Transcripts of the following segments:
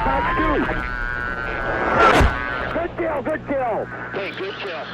Good kill, good kill. Hey, good kill.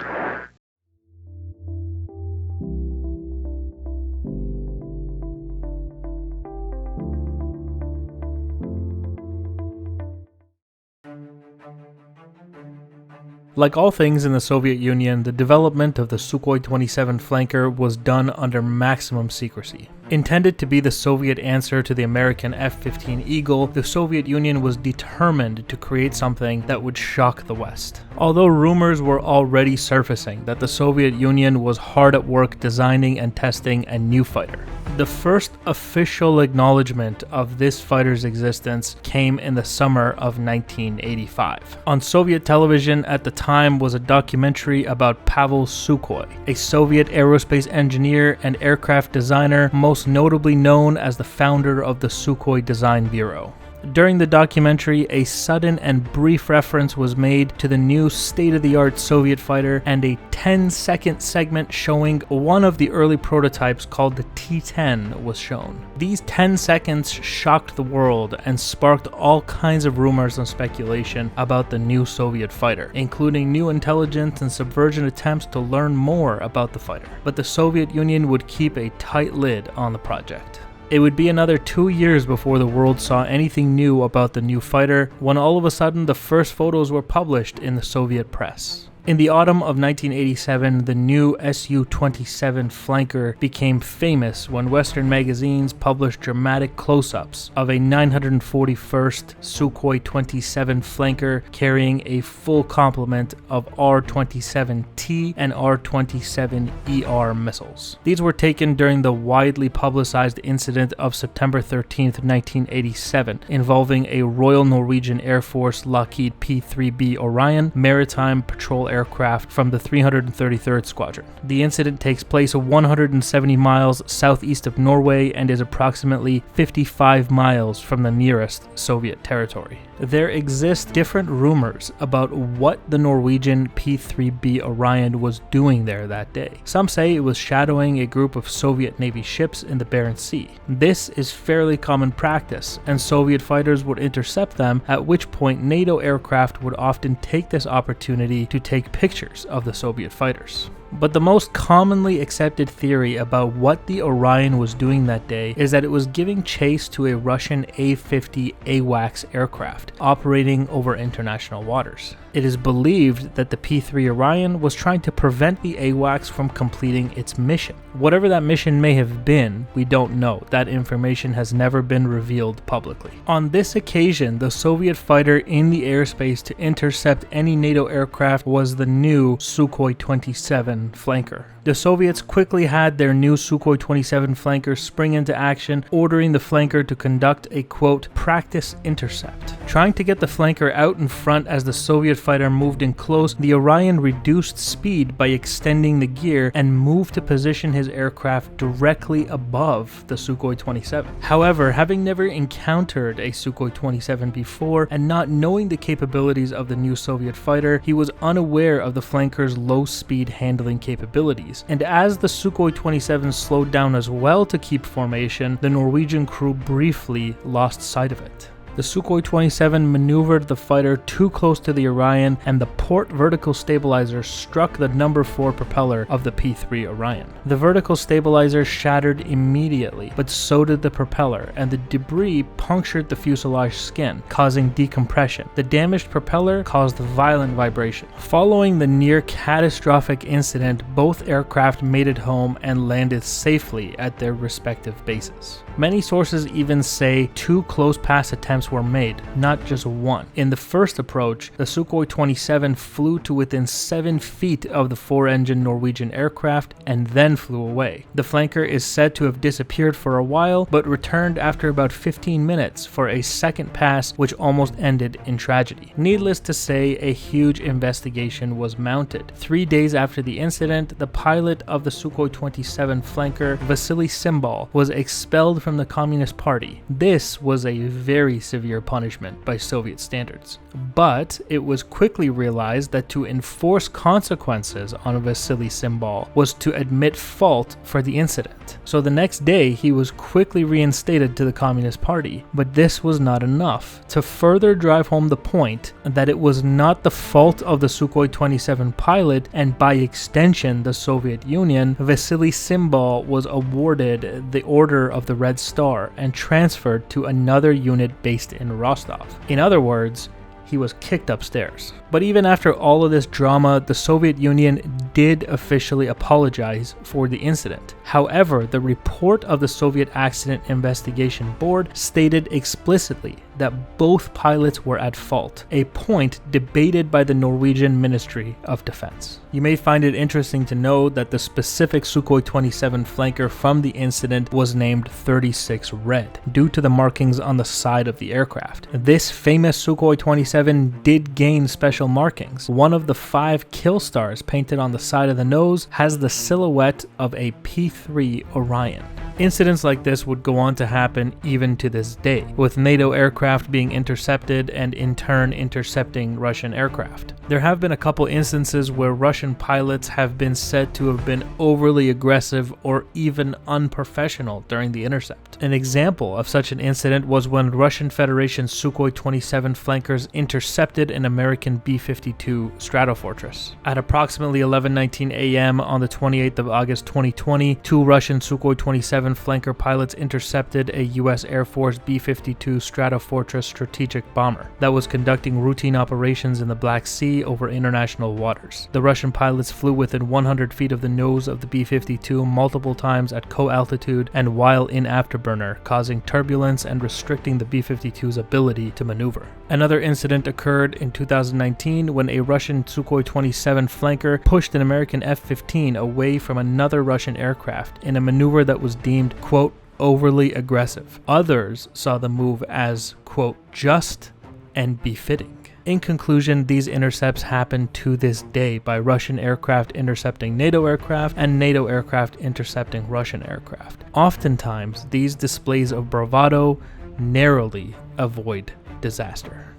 Like all things in the Soviet Union, the development of the Su-27 flanker was done under maximum secrecy. Intended to be the Soviet answer to the American F-15 Eagle, the Soviet Union was determined to create something that would shock the West. Although rumors were already surfacing that the Soviet Union was hard at work designing and testing a new fighter. The first official acknowledgement of this fighter's existence came in the summer of 1985. On Soviet television at the time was a documentary about Pavel Sukhoi, a Soviet aerospace engineer and aircraft designer, most notably known as the founder of the Sukhoi Design Bureau. During the documentary, a sudden and brief reference was made to the new state-of-the-art Soviet fighter, and a 10-second segment showing one of the early prototypes called the T-10 was shown. These 10 seconds shocked the world and sparked all kinds of rumors and speculation about the new Soviet fighter, including new intelligence and subversion attempts to learn more about the fighter. But the Soviet Union would keep a tight lid on the project. It would be another 2 years before the world saw anything new about the new fighter, when all of a sudden the first photos were published in the Soviet press. In the autumn of 1987, the new Su-27 flanker became famous when Western magazines published dramatic close-ups of a 941st Sukhoi-27 flanker carrying a full complement of R-27T and R-27ER missiles. These were taken during the widely publicized incident of September 13, 1987, involving a Royal Norwegian Air Force Lockheed P-3B Orion maritime patrol aircraft from the 333rd Squadron. The incident takes place 170 miles southeast of Norway and is approximately 55 miles from the nearest Soviet territory. There exist different rumors about what the Norwegian P-3B Orion was doing there that day. Some say it was shadowing a group of Soviet Navy ships in the Barents Sea. This is fairly common practice, and Soviet fighters would intercept them, at which point NATO aircraft would often take this opportunity to take pictures of the Soviet fighters. But the most commonly accepted theory about what the Orion was doing that day is that it was giving chase to a Russian A-50 AWACS aircraft operating over international waters. It is believed that the P-3 Orion was trying to prevent the AWACS from completing its mission. Whatever that mission may have been, we don't know. That information has never been revealed publicly. On this occasion, the Soviet fighter in the airspace to intercept any NATO aircraft was the new Sukhoi-27 flanker. The Soviets quickly had their new Sukhoi-27 flanker spring into action, ordering the flanker to conduct a, quote, practice intercept. Trying to get the flanker out in front as the Soviet fighter moved in close, the Orion reduced speed by extending the gear and moved to position his aircraft directly above the Sukhoi-27. However, having never encountered a Sukhoi-27 before and not knowing the capabilities of the new Soviet fighter, he was unaware of the flanker's low-speed handling capabilities. And as the Sukhoi-27 slowed down as well to keep formation, the Norwegian crew briefly lost sight of it. The Sukhoi-27 maneuvered the fighter too close to the Orion, and the port vertical stabilizer struck the number 4 propeller of the P-3 Orion. The vertical stabilizer shattered immediately, but so did the propeller, and the debris punctured the fuselage skin, causing decompression. The damaged propeller caused violent vibration. Following the near catastrophic incident, both aircraft made it home and landed safely at their respective bases. Many sources even say 2 close pass attempts were made, not just one. In the first approach, the Sukhoi-27 flew to within 7 feet of the 4-engine Norwegian aircraft and then flew away. The flanker is said to have disappeared for a while, but returned after about 15 minutes for a second pass, which almost ended in tragedy. Needless to say, a huge investigation was mounted. 3 days after the incident, the pilot of the Sukhoi-27 flanker, Vasily Symbol, was expelled from the Communist Party. This was a very severe punishment by Soviet standards. But it was quickly realized that to enforce consequences on Vasily Simbal was to admit fault for the incident. So the next day, he was quickly reinstated to the Communist Party. But this was not enough. To further drive home the point that it was not the fault of the Su-27 pilot, and by extension the Soviet Union, Vasily Simbal was awarded the Order of the Red Star and transferred to another unit based in Rostov. In other words, he was kicked upstairs. But even after all of this drama, the Soviet Union did officially apologize for the incident. However, the report of the Soviet Accident Investigation Board stated explicitly that both pilots were at fault, a point debated by the Norwegian Ministry of Defense. You may find it interesting to know that the specific Su-27 flanker from the incident was named 36 Red, due to the markings on the side of the aircraft. This famous Su-27 did gain special markings. One of the 5 kill stars painted on the side of the nose has the silhouette of a P-3 Orion. Incidents like this would go on to happen even to this day, with NATO aircraft being intercepted and in turn intercepting Russian aircraft. There have been a couple instances where Russian pilots have been said to have been overly aggressive or even unprofessional during the intercept. An example of such an incident was when Russian Federation Su-27 flankers intercepted an American B-52 Stratofortress. At approximately 11:19 a.m. on the 28th of August 2020, 2 Russian Su-27 flanker pilots intercepted a U.S. Air Force B-52 Stratofortress strategic bomber that was conducting routine operations in the Black Sea over international waters. The Russian pilots flew within 100 feet of the nose of the B-52 multiple times at co-altitude and while in afterburner, causing turbulence and restricting the B-52's ability to maneuver. Another incident occurred in 2019 when a Russian Su-27 flanker pushed an American F-15 away from another Russian aircraft in a maneuver that was deemed, quote, overly aggressive. Others saw the move as, quote, just and befitting. In conclusion, these intercepts happen to this day by Russian aircraft intercepting NATO aircraft and NATO aircraft intercepting Russian aircraft. Oftentimes, these displays of bravado narrowly avoid disaster.